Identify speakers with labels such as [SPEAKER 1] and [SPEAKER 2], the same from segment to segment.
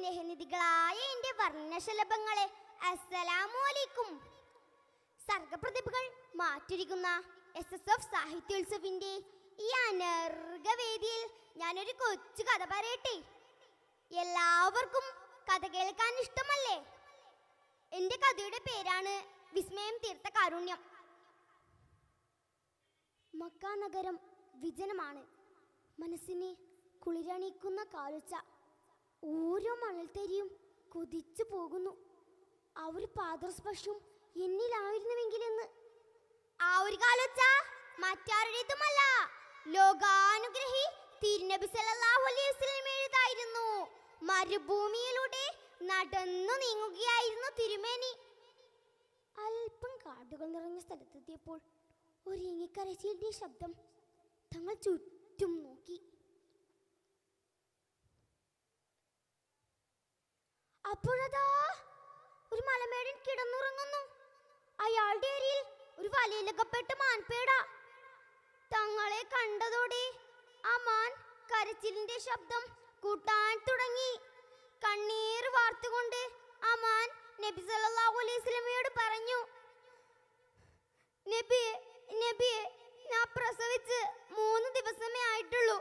[SPEAKER 1] സ്നേഹനിധികളായ എൻ്റെ വർണ്ണശലഭങ്ങളെ, അസ്സലാമു അലൈക്കും. സർഗപ്രതിഭകൾ മാറ്റിരിക്കുന്ന SSF സാഹിത്യോത്സവിന്റെ ഈ അനർഘവേദിയിൽ ഞാനൊരു കൊച്ചു കഥ പറയട്ടെ. എല്ലാവർക്കും കഥ കേൾക്കാൻ ഇഷ്ടമല്ലേ? എൻ്റെ കഥയുടെ പേരാണ് വിസ്മയം തീർത്ത കാരുണ്യം. മക്ക നഗരം വിജനമാണ്. മനസ്സിനെ കുളിരണിക്കുന്ന കാലുച്ച. ഓരോ മണൽത്തരിയും കൊതിച്ചു പോകുന്നു. ആ ഒരു പാദസ്പർശം എന്നിലായിരുന്നുവെങ്കിലെന്ന്. ആ ഒരു കാലുച്ച മറ്റാരുടേതുമല്ല, ലോകാനുഗ്രഹി തിരുനബി സല്ലല്ലാഹു അലൈഹി വസല്ലമയുടേതായിരുന്നു. മരുഭൂമിയിലൂടെ നടന്നു നീങ്ങുകയായിരുന്നു തിരുമേനി. അല്പം കാടുകൾ നിറഞ്ഞ സ്ഥലത്തെത്തിയപ്പോൾ ഒരു ഇങ്ങിക്കരച്ചിലിന്റെ ശബ്ദം. തങ്ങൾ ചുറ്റും നോക്കി. അപ്പോഴതാ ഒരു മലമേടൻ കിടന്നുറങ്ങുന്നു. അയാളുടെ അരിയിൽ ഒരു വലയിലകപ്പെട്ട മാൻപേട. തങ്ങളെ കണ്ടതോടെ ആ മാൻ കരച്ചിലിന്റെ ശബ്ദം കൂട്ടാൻ തുടങ്ങി. കണ്ണീർ വാർത്തുകൊണ്ട് ആ മാൻ നബി സല്ലല്ലാഹു അലൈഹി വസല്ലമയോട് പറഞ്ഞു, നബിയെ, നബിയെ, ഞാൻ പ്രസവിച്ച് 3 ദിവസമേ ആയിട്ടുള്ളൂ.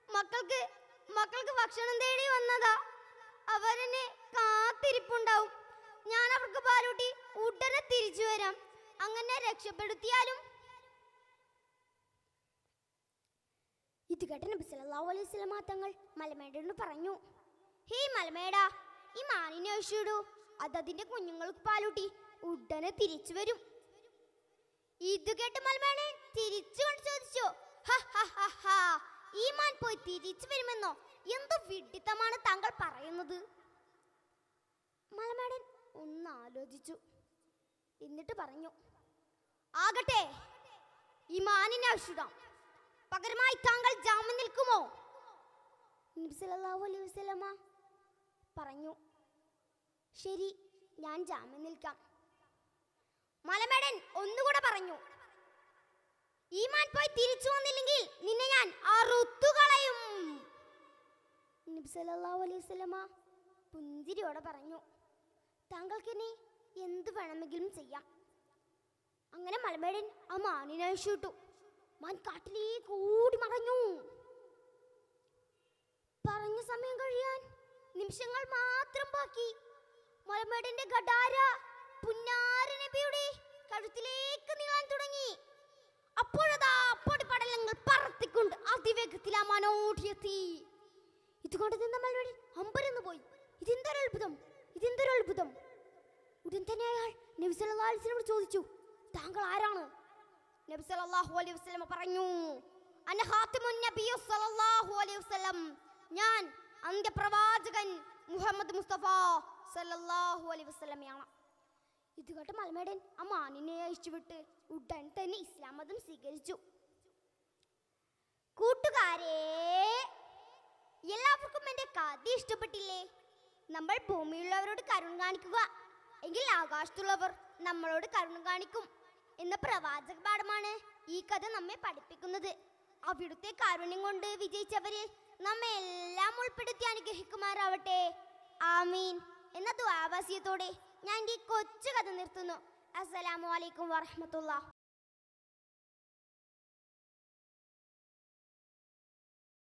[SPEAKER 1] മക്കൾക്ക് ഭക്ഷണം തേടി വന്നതാ. അവരെന്നെ കാത്തിരിപ്പുണ്ടാവും. ഞാൻ അവർക്ക് പാലൂട്ടി ഉടനെ തിരിച്ചു വരാം. അങ്ങനെ രക്ഷപ്പെടുത്തിയാലും. ഇത് കേട്ട നബി സല്ലല്ലാഹു അലൈഹി വസല്ലമ തങ്ങൾ മലമേടനോട് പറഞ്ഞു, ഹേയ് മലമേട, ഈ മാനിനെ അഴിച്ചിടൂ. അതിന്റെ കുഞ്ഞുങ്ങൾക്ക് പാലൂട്ടി ഉടനെ തിരിച്ചു വരും. ഇത് കേട്ട് മലമേടൻ തിരിച്ചുകൊണ്ട് ചോദിച്ചു, ഈ മാൻ പോയി തിരിച്ചു വരുമെന്നോ? എന്തു വിഡ്ഢിത്തമാണ് താങ്കൾ പറയുന്നത്? മലമേടൻ ഒന്ന് ആലോചിച്ചു. എന്നിട്ട് പറഞ്ഞു, ആകട്ടെ, ഈ മാനിനെ അഴിച്ചിടാം. പകരമായി താങ്കൾ ജാമ്യം നിൽക്കുമോ? നബി സല്ലല്ലാഹു അലൈഹി വസല്ലമ പറഞ്ഞു, ശരി, ഞാൻ ജാമ്യം നിൽക്കാം. മലമേടൻ ഒന്നുകൂടെ പറഞ്ഞു, ഈ മാൻ പോയി തിരിച്ചു വന്നില്ലെങ്കിൽ നിന്നെ ഞാൻ അറുത്തുകളയും. നബി സല്ലല്ലാഹു അലൈഹി വസല്ലമ പുഞ്ചിരിയോടെ പറഞ്ഞു, താങ്കൾക്ക് എന്നെ എന്ത് വേണമെങ്കിലും ചെയ്യാം. അങ്ങനെ മലമേടൻ ആ മാനിനെ അഴിച്ചുവിട്ടു. മാൻ കാട്ടിലേക്ക് ഓടി മറഞ്ഞു. പറഞ്ഞ സമയം കഴിയാൻ നിമിഷങ്ങൾ മാത്രം ബാക്കി. മലമേടന്റെ ഗഡാര പുന്നാര നബിയുടെ കഴുത്തിലേക്ക് നീളാൻ തുടങ്ങി. അപ്പോഴതാ പൊടിപടലങ്ങൾ പറത്തിക്കൊണ്ട് അതിവേഗത്തിൽ ആ മാൻ ഓടിയെത്തി. ഇതുകൊണ്ട് നിന്ന മലമേടൻ അമ്പരന്ന് പോയി. ഇതെന്തൊരു അത്ഭുതം, ഇതെന്തൊരു അത്ഭുതം. ഉടൻ തന്നെ അയാൾ നബി സല്ലല്ലാഹു അലൈഹി വസല്ലമയോട് ചോദിച്ചു, താങ്കൾ ആരാണ്? നബി സല്ലല്ലാഹു അലൈഹി വസല്ലമ പറഞ്ഞു, അന ഖാതിമുൻ നബി സല്ലല്ലാഹു അലൈഹി വസല്ലം, ഞാൻ അന്ത്യപ്രവാചകൻ മുഹമ്മദ് മുസ്തഫ സല്ലല്ലാഹു അലൈഹി വസല്ലമയാണ്. ഇത് കേട്ട മലമേടൻ ആ മാനിനെ അഴിച്ചുവിട്ട് ഉടൻ തന്നെ ഇസ്ലാം മതം സ്വീകരിച്ചു. കൂട്ടുകാരെ, എല്ലാവർക്കും എൻ്റെ കഥ ഇഷ്ടപ്പെട്ടില്ലേ? നമ്മൾ ഭൂമിയിലുള്ളവരോട് കരുണ കാണിക്കുക, എങ്കിൽ ആകാശത്തുള്ളവർ നമ്മളോട് കരുണ കാണിക്കും എന്ന പ്രവാചക പാഠമാണ് ഈ കഥ നമ്മെ പഠിപ്പിക്കുന്നത്. അവിടുത്തെ കാരുണ്യം കൊണ്ട് വിജയിച്ചവരിൽ നമ്മെ എല്ലാം ഉൾപ്പെടുത്തി അനുഗ്രഹിക്കുമാറാവട്ടെ. ആമീൻ എന്ന ദുആവസിയത്തോടെ ഞാൻ ഈ കൊച്ചു കഥ നിർത്തുന്നു. അസ്സലാമു അലൈക്കും വറഹ്മത്തുള്ളാഹി.